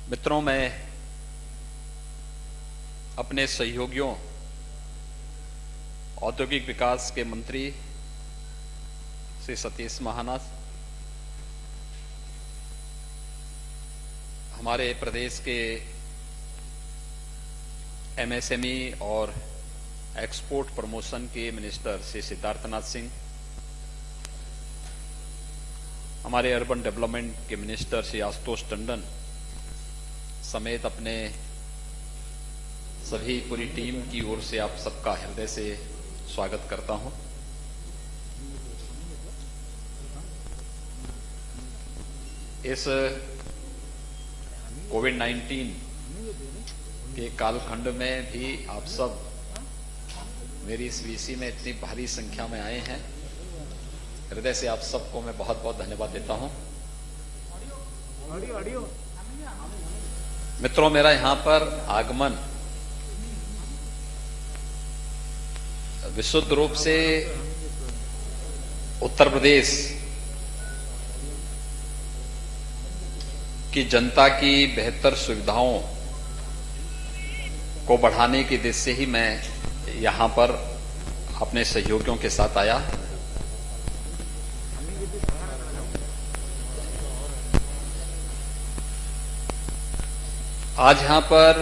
मित्रों, मैं अपने सहयोगियों औद्योगिक विकास के मंत्री श्री सतीश महाना, हमारे प्रदेश के एमएसएमई और एक्सपोर्ट प्रमोशन के मिनिस्टर श्री सिद्धार्थनाथ सिंह, हमारे अर्बन डेवलपमेंट के मिनिस्टर श्री आशुतोष टंडन समेत अपने सभी पूरी टीम की ओर से आप सबका हृदय से स्वागत करता हूं। इस कोविड-19 के कालखंड में भी आप सब मेरी इस वीसी में इतनी भारी संख्या में आए हैं, हृदय से आप सबको मैं बहुत बहुत धन्यवाद देता हूं। मित्रों, मेरा यहां पर आगमन विशुद्ध रूप से उत्तर प्रदेश की जनता की बेहतर सुविधाओं को बढ़ाने की दिशा से ही मैं यहां पर अपने सहयोगियों के साथ आया। आज यहां पर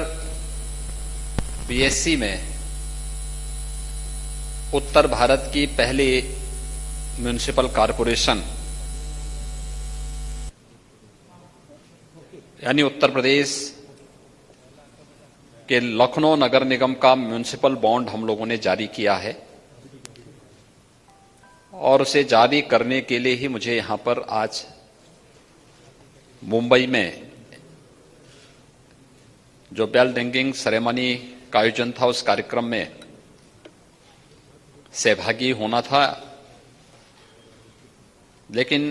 बीएससी में उत्तर भारत की पहली म्युनिसिपल कॉरपोरेशन यानी उत्तर प्रदेश के लखनऊ नगर निगम का म्युनिसिपल बॉन्ड हम लोगों ने जारी किया है और उसे जारी करने के लिए ही मुझे यहां पर आज मुंबई में जो बेल रिंगिंग सेरेमनी का आयोजन था उस कार्यक्रम में सहभागी होना था। लेकिन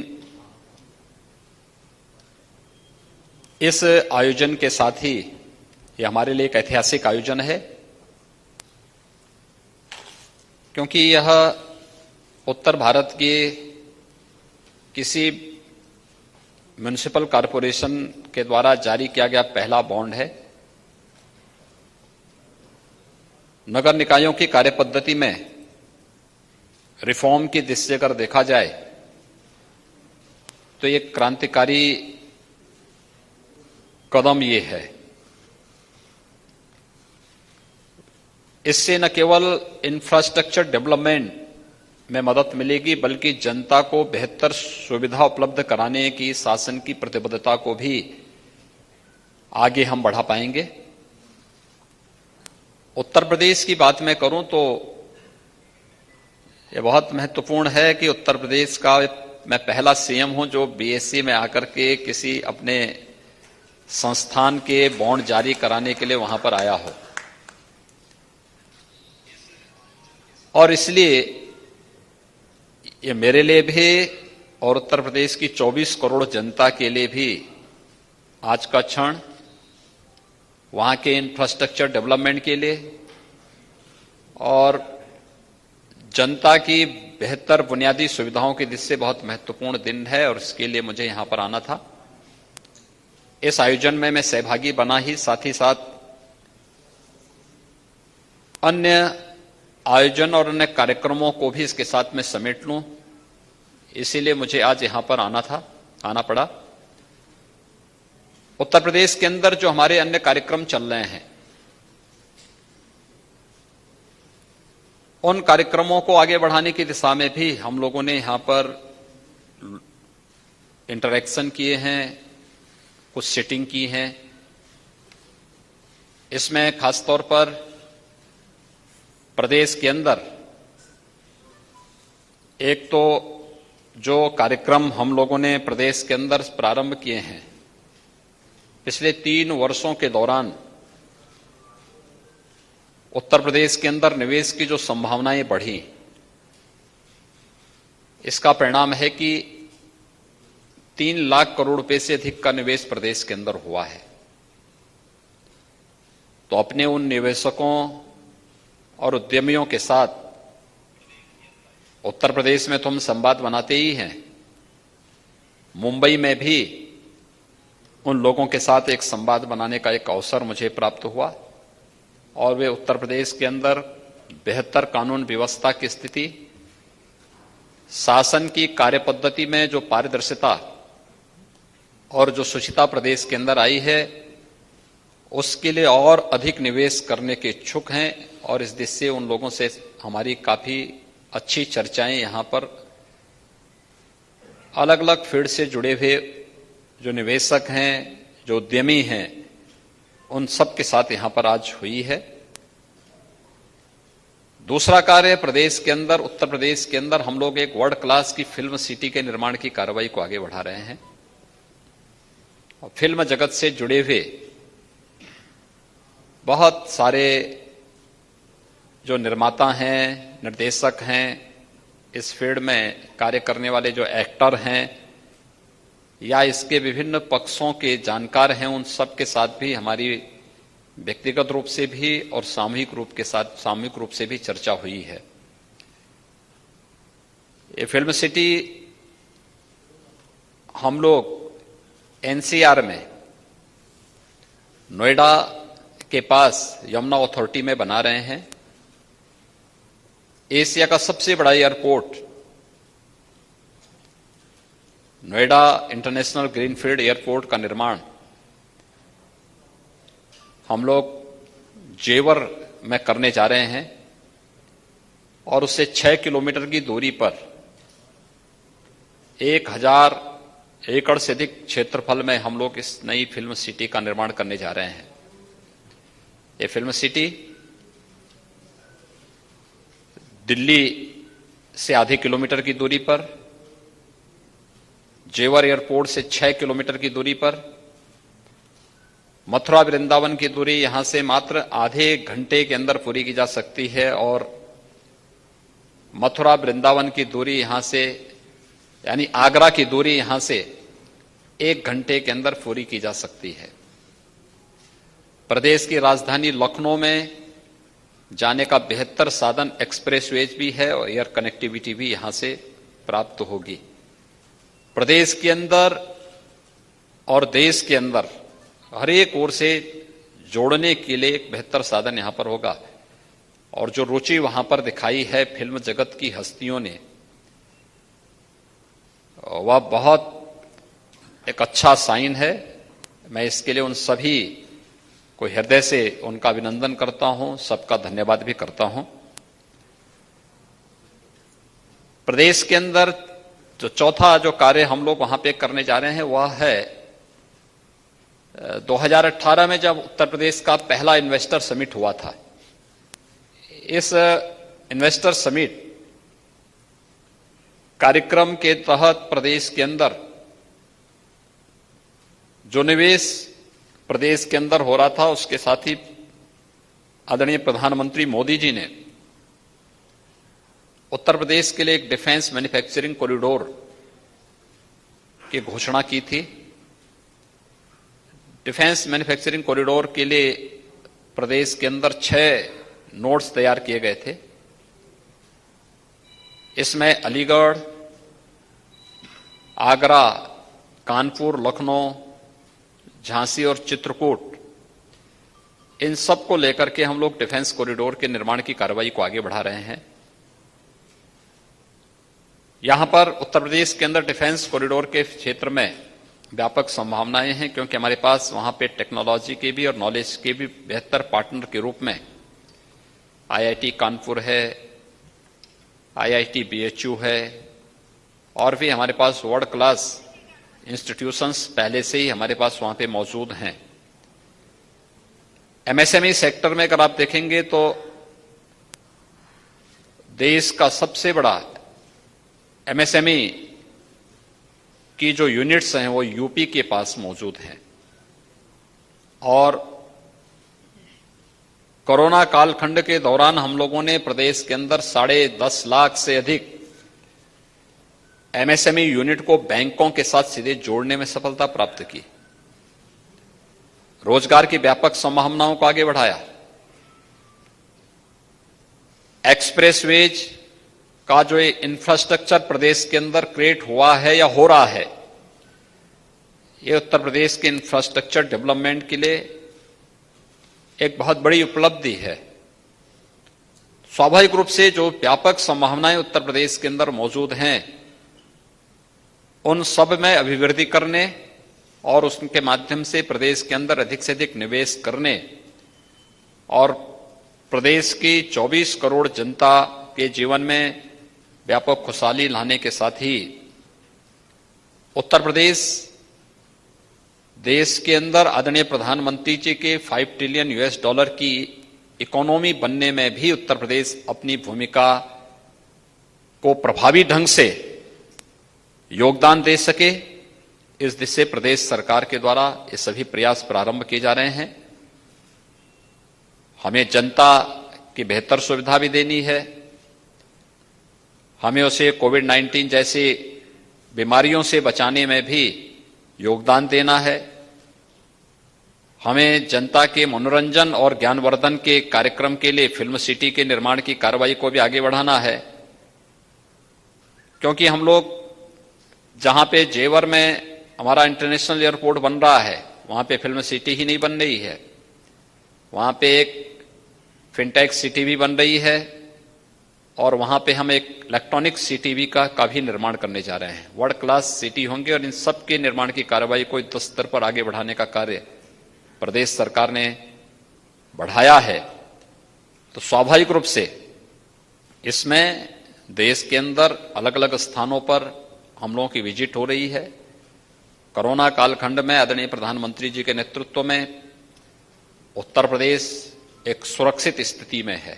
इस आयोजन के साथ ही ये हमारे लिए एक ऐतिहासिक आयोजन है, क्योंकि यह उत्तर भारत के किसी म्युनिसिपल कॉरपोरेशन के द्वारा जारी किया गया पहला बॉन्ड है। नगर निकायों की कार्यपद्धति में रिफॉर्म की दृष्टि से अगर देखा जाए तो एक क्रांतिकारी कदम ये है। इससे न केवल इंफ्रास्ट्रक्चर डेवलपमेंट में मदद मिलेगी, बल्कि जनता को बेहतर सुविधा उपलब्ध कराने की शासन की प्रतिबद्धता को भी आगे हम बढ़ा पाएंगे। उत्तर प्रदेश की बात मैं करूं तो यह बहुत महत्वपूर्ण है कि उत्तर प्रदेश का मैं पहला सीएम हूं जो बीएससी में आकर के किसी अपने संस्थान के बॉन्ड जारी कराने के लिए वहां पर आया हो। और इसलिए ये मेरे लिए भी और उत्तर प्रदेश की 24 करोड़ जनता के लिए भी आज का क्षण वहां के इंफ्रास्ट्रक्चर डेवलपमेंट के लिए और जनता की बेहतर बुनियादी सुविधाओं की दृष्टि से बहुत महत्वपूर्ण दिन है और इसके लिए मुझे यहां पर आना था। इस आयोजन में मैं सहभागी बना ही साथ अन्य आयोजन और अन्य कार्यक्रमों को भी इसके साथ में समेट लूं, इसीलिए मुझे आज यहां पर आना पड़ा। उत्तर प्रदेश के अंदर जो हमारे अन्य कार्यक्रम चल रहे हैं उन कार्यक्रमों को आगे बढ़ाने की दिशा में भी हम लोगों ने यहां पर इंटरेक्शन किए हैं, कुछ सेटिंग की हैं। इसमें खासतौर पर प्रदेश के अंदर एक तो जो कार्यक्रम हम लोगों ने प्रदेश के अंदर प्रारंभ किए हैं, पिछले 3 वर्षों के दौरान उत्तर प्रदेश के अंदर निवेश की जो संभावनाएं बढ़ी, इसका परिणाम है कि 3 लाख करोड़ रुपए से अधिक का निवेश प्रदेश के अंदर हुआ है। तो अपने उन निवेशकों और उद्यमियों के साथ उत्तर प्रदेश में तो हम संवाद बनाते ही हैं, मुंबई में भी उन लोगों के साथ एक संवाद बनाने का एक अवसर मुझे प्राप्त हुआ और वे उत्तर प्रदेश के अंदर बेहतर कानून व्यवस्था की स्थिति, शासन की कार्यपद्धति में जो पारदर्शिता और जो शुचिता प्रदेश के अंदर आई है, उसके लिए और अधिक निवेश करने के इच्छुक हैं और इस दिशा से उन लोगों से हमारी काफी अच्छी चर्चाएं यहां पर अलग अलग फील्ड से जुड़े हुए जो निवेशक हैं, जो उद्यमी हैं, उन सब के साथ यहां पर आज हुई है। दूसरा कार्य प्रदेश के अंदर, उत्तर प्रदेश के अंदर हम लोग एक वर्ल्ड क्लास की फिल्म सिटी के निर्माण की कार्रवाई को आगे बढ़ा रहे हैं और फिल्म जगत से जुड़े हुए बहुत सारे जो निर्माता हैं, निर्देशक हैं, इस फील्ड में कार्य करने वाले जो एक्टर हैं या इसके विभिन्न पक्षों के जानकार हैं, उन सब के साथ भी हमारी व्यक्तिगत रूप से भी और सामूहिक रूप से भी चर्चा हुई है। ये फिल्म सिटी हम लोग एनसीआर में नोएडा के पास यमुना अथॉरिटी में बना रहे हैं। एशिया का सबसे बड़ा airport Noida international greenfield airport का निर्माण हम लोग जेवर में करने जा रहे हैं और उससे 6 किलोमीटर की दूरी पर 1000 एकड़ से अधिक क्षेत्रफल में हम लोग इस नई फिल्म सिटी का निर्माण करने जा रहे हैं। ये फिल्म सिटी दिल्ली से आधे किलोमीटर की दूरी पर, जेवर एयरपोर्ट से 6 किलोमीटर की दूरी पर, मथुरा वृंदावन की दूरी यहां से मात्र आधे घंटे के अंदर पूरी की जा सकती है और मथुरा वृंदावन की दूरी यहां से, यानी आगरा की दूरी यहां से 1 घंटे के अंदर पूरी की जा सकती है। प्रदेश की राजधानी लखनऊ में जाने का बेहतर साधन एक्सप्रेसवेज भी है और एयर कनेक्टिविटी भी यहां से प्राप्त होगी। प्रदेश के अंदर और देश के अंदर हर एक ओर से जोड़ने के लिए एक बेहतर साधन यहां पर होगा और जो रुचि वहां पर दिखाई है फिल्म जगत की हस्तियों ने, वह बहुत एक अच्छा साइन है। मैं इसके लिए उन सभी को हृदय से उनका अभिनंदन करता हूं, सबका धन्यवाद भी करता हूं। प्रदेश के अंदर जो चौथा जो कार्य हम लोग वहां पे करने जा रहे हैं वह है 2018 में जब उत्तर प्रदेश का पहला इन्वेस्टर समिट हुआ था। इस इन्वेस्टर समिट कार्यक्रम के तहत प्रदेश के अंदर जो निवेश प्रदेश के अंदर हो रहा था, उसके साथ ही आदरणीय प्रधानमंत्री मोदी जी ने उत्तर प्रदेश के लिए एक डिफेंस मैन्युफैक्चरिंग कॉरिडोर की घोषणा की थी। डिफेंस मैन्युफैक्चरिंग कॉरिडोर के लिए प्रदेश के अंदर 6 नोड्स तैयार किए गए थे। इसमें अलीगढ़, आगरा, कानपुर, लखनऊ, झांसी और चित्रकूट, इन सब को लेकर के हम लोग डिफेंस कॉरिडोर के निर्माण की कार्रवाई को आगे बढ़ा रहे हैं। यहां पर उत्तर प्रदेश के अंदर डिफेंस कॉरिडोर के क्षेत्र में व्यापक संभावनाएं हैं क्योंकि हमारे पास वहां पे टेक्नोलॉजी के भी और नॉलेज के भी बेहतर पार्टनर के रूप में आईआईटी कानपुर है, आईआईटी बीएचयू है और भी हमारे पास वर्ल्ड क्लास इंस्टीट्यूशंस पहले से ही हमारे पास वहां पे मौजूद हैं। एमएसएमई सेक्टर में अगर आप देखेंगे तो देश का सबसे बड़ा एमएसएमई की जो यूनिट्स हैं वो यूपी के पास मौजूद हैं और कोरोना कालखंड के दौरान हम लोगों ने प्रदेश के अंदर 10.5 लाख से अधिक एमएसएमई यूनिट को बैंकों के साथ सीधे जोड़ने में सफलता प्राप्त की, रोजगार की व्यापक संभावनाओं को आगे बढ़ाया। एक्सप्रेसवेज का जो इंफ्रास्ट्रक्चर प्रदेश के अंदर क्रिएट हुआ है या हो रहा है, ये उत्तर प्रदेश के इंफ्रास्ट्रक्चर डेवलपमेंट के लिए एक बहुत बड़ी उपलब्धि है। स्वाभाविक रूप से जो व्यापक संभावनाएं उत्तर प्रदेश के अंदर मौजूद हैं, उन सब में अभिवृद्धि करने और उसके माध्यम से प्रदेश के अंदर अधिक से अधिक निवेश करने और प्रदेश की 24 करोड़ जनता के जीवन में व्यापक खुशहाली लाने के साथ ही उत्तर प्रदेश देश के अंदर आदरणीय प्रधानमंत्री जी के 5 ट्रिलियन US डॉलर की इकोनॉमी बनने में भी उत्तर प्रदेश अपनी भूमिका को प्रभावी ढंग से योगदान दे सके, इस दिशा से प्रदेश सरकार के द्वारा ये सभी प्रयास प्रारंभ किए जा रहे हैं। हमें जनता की बेहतर सुविधा भी देनी है, हमें उसे कोविड-19 जैसी बीमारियों से बचाने में भी योगदान देना है, हमें जनता के मनोरंजन और ज्ञानवर्धन के कार्यक्रम के लिए फिल्म सिटी के निर्माण की कार्रवाई को भी आगे बढ़ाना है। क्योंकि हम लोग जहां पे जेवर में हमारा इंटरनेशनल एयरपोर्ट बन रहा है, वहां पे फिल्म सिटी ही नहीं बन रही है, वहां पे एक फिनटेक सिटी भी बन रही है और वहां पे हम एक इलेक्ट्रॉनिक सिटी भी का भी निर्माण करने जा रहे हैं। वर्ल्ड क्लास सिटी होंगे और इन सब के निर्माण की कार्रवाई को युद्ध स्तर पर आगे बढ़ाने का कार्य प्रदेश सरकार ने बढ़ाया है। तो स्वाभाविक रूप से इसमें देश के अंदर अलग अलग स्थानों पर हम लोगों की विजिट हो रही है। कोरोना कालखंड में आदरणीय प्रधानमंत्री जी के नेतृत्व में उत्तर प्रदेश एक सुरक्षित स्थिति में है।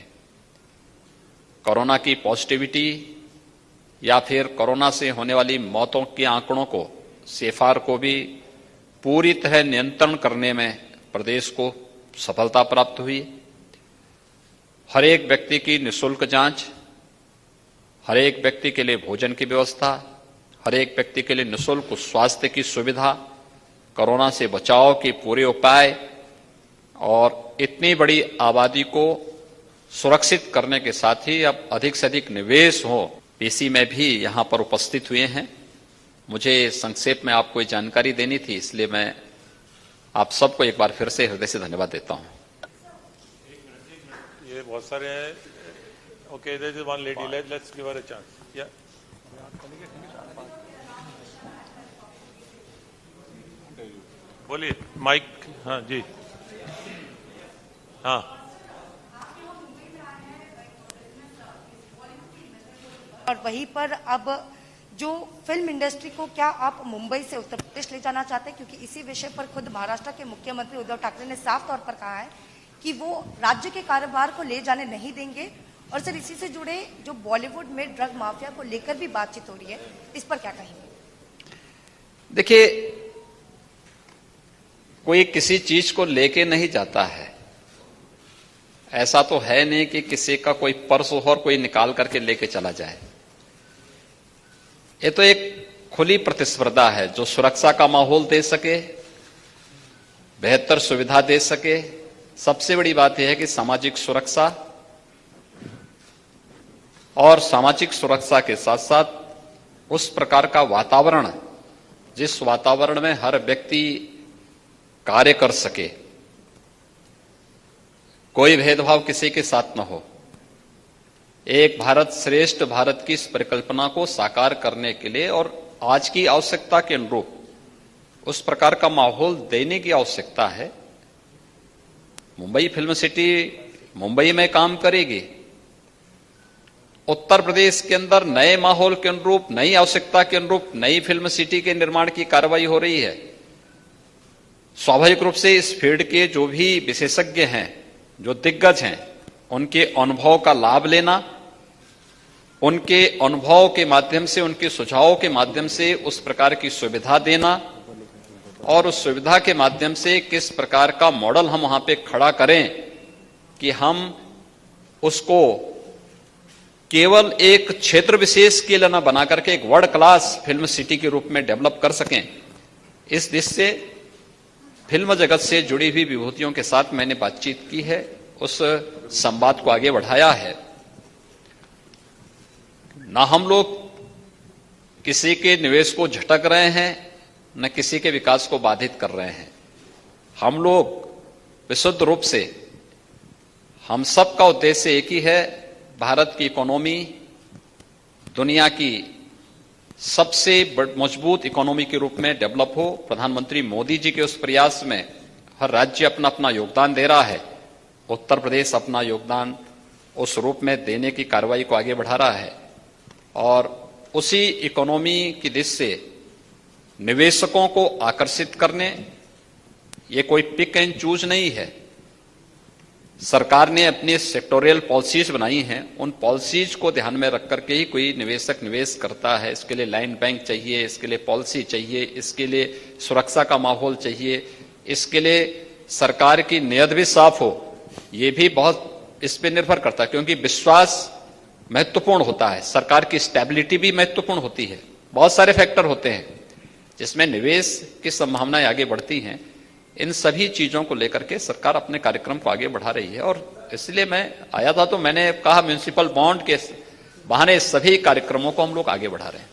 कोरोना की पॉजिटिविटी या फिर कोरोना से होने वाली मौतों के आंकड़ों को, CFR को भी पूरी तरह नियंत्रण करने में प्रदेश को सफलता प्राप्त हुई। हर एक व्यक्ति की निःशुल्क जांच, हर एक व्यक्ति के लिए भोजन की व्यवस्था, हर एक व्यक्ति के लिए निःशुल्क स्वास्थ्य की सुविधा, कोरोना से बचाव के पूरे उपाय और इतनी बड़ी आबादी को सुरक्षित करने के साथ ही अब अधिक से अधिक निवेश हो, PC में भी यहां पर उपस्थित हुए हैं। मुझे संक्षेप में आपको ये जानकारी देनी थी, इसलिए मैं आप सबको एक बार फिर से हृदय से धन्यवाद देता हूं। ये बहुत सारे हैं। Okay, there is one lady, let's give her a chance. या बोलिए, माइक। हाँ जी, हाँ। और वहीं पर अब जो फिल्म इंडस्ट्री को क्या आप मुंबई से उत्तर प्रदेश ले जाना चाहते हैं, क्योंकि इसी विषय पर खुद महाराष्ट्र के मुख्यमंत्री उद्धव ठाकरे ने साफ तौर पर कहा है कि वो राज्य के कारोबार को ले जाने नहीं देंगे। और सर, इसी से जुड़े जो बॉलीवुड में ड्रग माफिया को लेकर भी बातचीत हो रही है, इस पर क्या कहेंगे? देखिए, कोई किसी चीज को लेके नहीं जाता है। ऐसा तो है नहीं कि किसी का कोई पर्स हो और कोई निकाल करके लेके चला जाए। ये तो एक खुली प्रतिस्पर्धा है जो सुरक्षा का माहौल दे सके, बेहतर सुविधा दे सके। सबसे बड़ी बात यह है कि सामाजिक सुरक्षा, और सामाजिक सुरक्षा के साथ साथ उस प्रकार का वातावरण जिस वातावरण में हर व्यक्ति कार्य कर सके, कोई भेदभाव किसी के साथ न हो, एक भारत श्रेष्ठ भारत की इस परिकल्पना को साकार करने के लिए और आज की आवश्यकता के अनुरूप उस प्रकार का माहौल देने की आवश्यकता है। मुंबई फिल्म सिटी मुंबई में काम करेगी। उत्तर प्रदेश के अंदर नए माहौल के अनुरूप, नई आवश्यकता के अनुरूप नई फिल्म सिटी के निर्माण की कार्रवाई हो रही है। स्वाभाविक रूप से इस फील्ड के जो भी विशेषज्ञ हैं, जो दिग्गज हैं, उनके अनुभव का लाभ लेना, उनके अनुभव के माध्यम से, उनके सुझावों के माध्यम से उस प्रकार की सुविधा देना और उस सुविधा के माध्यम से किस प्रकार का मॉडल हम वहां पे खड़ा करें कि हम उसको केवल एक क्षेत्र विशेष के लिए न बना करके एक वर्ल्ड क्लास फिल्म सिटी के रूप में डेवलप कर सकें। इस दिशा से फिल्म जगत से जुड़ी हुई विभूतियों के साथ मैंने बातचीत की है, उस संवाद को आगे बढ़ाया है। ना हम लोग किसी के निवेश को झटक रहे हैं, न किसी के विकास को बाधित कर रहे हैं। हम लोग विशुद्ध रूप से, हम सबका उद्देश्य एक ही है, भारत की इकोनॉमी दुनिया की सबसे मजबूत इकोनॉमी के रूप में डेवलप हो। प्रधानमंत्री मोदी जी के उस प्रयास में हर राज्य अपना अपना योगदान दे रहा है। उत्तर प्रदेश अपना योगदान उस रूप में देने की कार्रवाई को आगे बढ़ा रहा है और उसी इकोनॉमी की दिशा से निवेशकों को आकर्षित करने, ये कोई पिक एंड चूज नहीं है। सरकार ने अपनी सेक्टोरियल पॉलिसीज बनाई हैं, उन पॉलिसीज को ध्यान में रख करके ही कोई निवेशक निवेश करता है। इसके लिए लाइन बैंक चाहिए, इसके लिए पॉलिसी चाहिए, इसके लिए सुरक्षा का माहौल चाहिए, इसके लिए सरकार की नीयत भी साफ हो। ये भी बहुत इस पे निर्भर करता है, क्योंकि विश्वास महत्वपूर्ण होता है, सरकार की स्टेबिलिटी भी महत्वपूर्ण होती है। बहुत सारे फैक्टर होते हैं जिसमें निवेश की संभावनाएं आगे बढ़ती हैं। इन सभी चीजों को लेकर के सरकार अपने कार्यक्रम को आगे बढ़ा रही है और इसलिए मैं आया था तो मैंने कहा म्युनिसिपल बॉन्ड के बहाने सभी कार्यक्रमों को हम लोग आगे बढ़ा रहे हैं।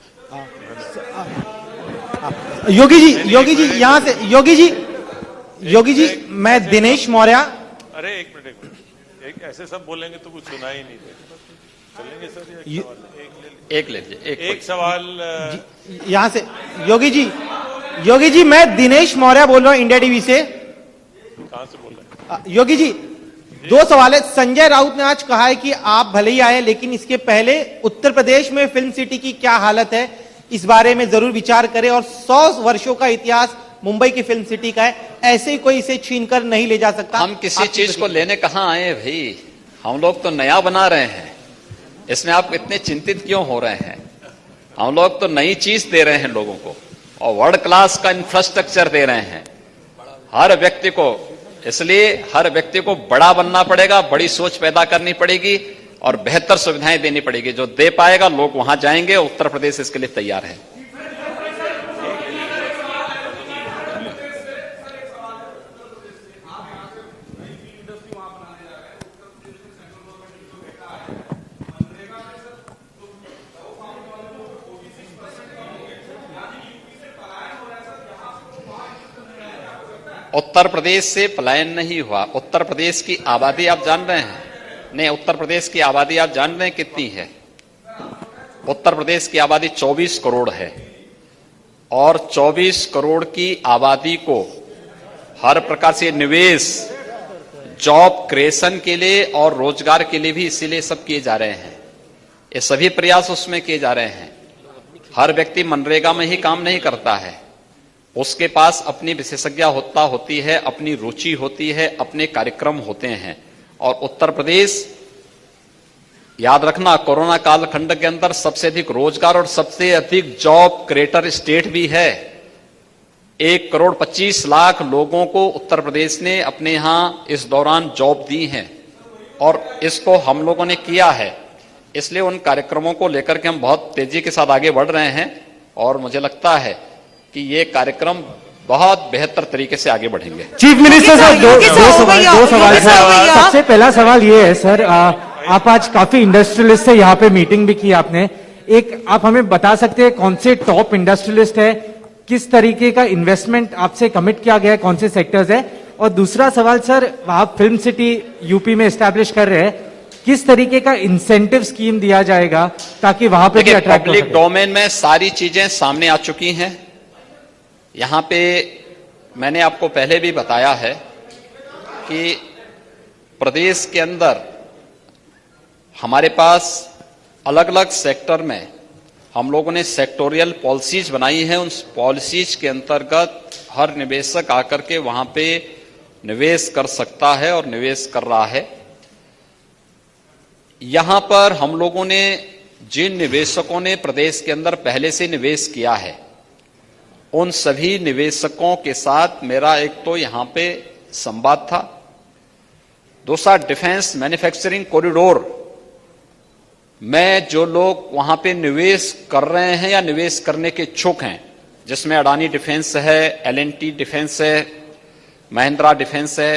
योगी जी यहाँ से योगी जी मैं दिनेश मौर्य। अरे एक मिनट, एक ऐसे सब बोलेंगे तो कुछ सुना ही नहीं देगा। चलेंगे सर, एक ले लीजिए, एक सवाल यहाँ से योगी जी मैं दिनेश मौर्य बोल रहा हूँ इंडिया टीवी से। कहां से बोल रहे हैं? योगी जी 2 सवाल है। संजय राउत ने आज कहा है कि आप भले ही आए लेकिन इसके पहले उत्तर प्रदेश में फिल्म सिटी की क्या हालत है, इस बारे में जरूर विचार करें। और 100 वर्षों का इतिहास मुंबई की फिल्म सिटी का है, ऐसे ही कोई इसे छीनकर नहीं ले जा सकता। हम किसी चीज को लेने कहां आए भाई, हम लोग तो नया बना रहे हैं, इसमें आप इतने चिंतित क्यों हो रहे हैं? हम लोग तो नई चीज दे रहे हैं लोगों को और वर्ल्ड क्लास का इंफ्रास्ट्रक्चर दे रहे हैं हर व्यक्ति को। इसलिए हर व्यक्ति को बड़ा बनना पड़ेगा, बड़ी सोच पैदा करनी पड़ेगी और बेहतर सुविधाएं देनी पड़ेगी। जो दे पाएगा लोग वहां जाएंगे। उत्तर प्रदेश इसके लिए तैयार है। उत्तर प्रदेश से पलायन नहीं हुआ। उत्तर प्रदेश की आबादी आप जान रहे हैं? नहीं, उत्तर प्रदेश की आबादी आप जान रहे हैं कितनी है? उत्तर प्रदेश की आबादी 24 करोड़ है और 24 करोड़ की आबादी को हर प्रकार से निवेश, जॉब क्रिएशन के लिए और रोजगार के लिए भी इसीलिए सब किए जा रहे हैं। ये सभी प्रयास उसमें किए जा रहे हैं। हर व्यक्ति मनरेगा में ही काम नहीं करता है, उसके पास अपनी विशेषज्ञता होती है, अपनी रुचि होती है, अपने कार्यक्रम होते हैं। और उत्तर प्रदेश, याद रखना, कोरोना कालखंड के अंदर सबसे अधिक रोजगार और सबसे अधिक जॉब क्रिएटर स्टेट भी है। 1,25,00,000 लोगों को उत्तर प्रदेश ने अपने यहां इस दौरान जॉब दी है और इसको हम लोगों ने किया है। इसलिए उन कार्यक्रमों को लेकर के हम बहुत तेजी के साथ आगे बढ़ रहे हैं और मुझे लगता है कि ये कार्यक्रम बहुत बेहतर तरीके से आगे बढ़ेंगे। चीफ मिनिस्टर साहब दो सवाल सर। सबसे पहला सवाल ये है सर, आप आज काफी इंडस्ट्रियलिस्ट से यहाँ पे मीटिंग भी की आपने। एक आप हमें बता सकते हैं कौन से टॉप इंडस्ट्रियलिस्ट है, किस तरीके का इन्वेस्टमेंट आपसे कमिट किया गया है, कौन से सेक्टर्स है? और दूसरा सवाल सर, आप फिल्म सिटी यूपी में एस्टैब्लिश कर रहे हैं, किस तरीके का इंसेंटिव स्कीम दिया जाएगा ताकि वहां पे भी अट्रैक्ट हो सके? पब्लिक डोमेन में सारी चीजें सामने आ चुकी हैं। यहां पे मैंने आपको पहले भी बताया है कि प्रदेश के अंदर हमारे पास अलग अलग सेक्टर में हम लोगों ने सेक्टोरियल पॉलिसीज बनाई है। उन पॉलिसीज के अंतर्गत हर निवेशक आकर के वहां पे निवेश कर सकता है और निवेश कर रहा है। यहां पर हम लोगों ने जिन निवेशकों ने प्रदेश के अंदर पहले से निवेश किया है, उन सभी निवेशकों के साथ मेरा एक तो यहां पे संवाद था। दूसरा, डिफेंस मैन्युफैक्चरिंग कॉरिडोर में जो लोग वहां पे निवेश कर रहे हैं या निवेश करने के इच्छुक हैं, जिसमें अडानी डिफेंस है, L&T डिफेंस है, महिंद्रा डिफेंस है,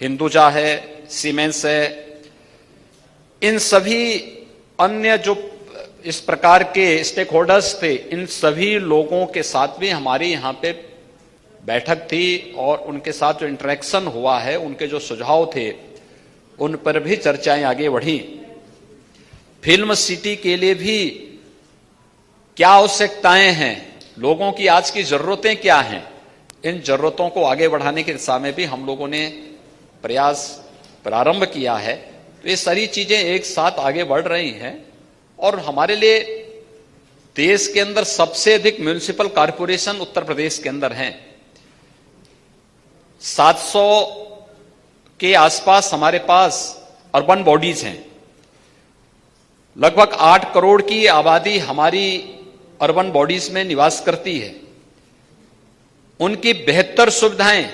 हिंदुजा है, सीमेंस है, इन सभी अन्य जो इस प्रकार के स्टेक होल्डर्स थे, इन सभी लोगों के साथ भी हमारी यहां पे बैठक थी और उनके साथ जो इंटरेक्शन हुआ है, उनके जो सुझाव थे, उन पर भी चर्चाएं आगे बढ़ी। फिल्म सिटी के लिए भी क्या आवश्यकताएं हैं, लोगों की आज की जरूरतें क्या हैं, इन जरूरतों को आगे बढ़ाने की दिशा में भी हम लोगों ने प्रयास प्रारंभ किया है। तो ये सारी चीजें एक साथ आगे बढ़ रही हैं और हमारे लिए देश के अंदर सबसे अधिक म्युनिसिपल कॉरपोरेशन उत्तर प्रदेश के अंदर हैं। 700 के आसपास हमारे पास अर्बन बॉडीज हैं। लगभग 8 करोड़ की आबादी हमारी अर्बन बॉडीज में निवास करती है। उनकी बेहतर सुविधाएं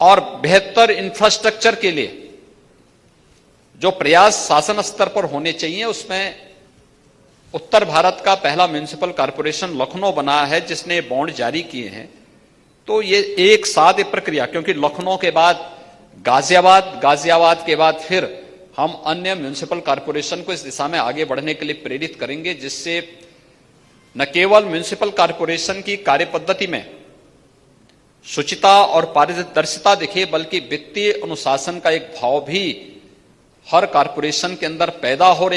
और बेहतर इंफ्रास्ट्रक्चर के लिए जो प्रयास शासन स्तर पर होने चाहिए, उसमें उत्तर भारत का पहला म्युनिसिपल कॉरपोरेशन लखनऊ बना है जिसने बॉन्ड जारी किए हैं। तो ये एक साथ प्रक्रिया, क्योंकि लखनऊ के बाद गाजियाबाद, गाजियाबाद के बाद फिर हम अन्य म्युनिसिपल कॉरपोरेशन को इस दिशा में आगे बढ़ने के लिए प्रेरित करेंगे, जिससे न केवल म्युनिसिपल कॉरपोरेशन की कार्यपद्धति में शुचिता और पारदर्शिता दिखे, बल्कि वित्तीय अनुशासन का एक भाव भी हर कॉरपोरेशन के अंदर पैदा हो रही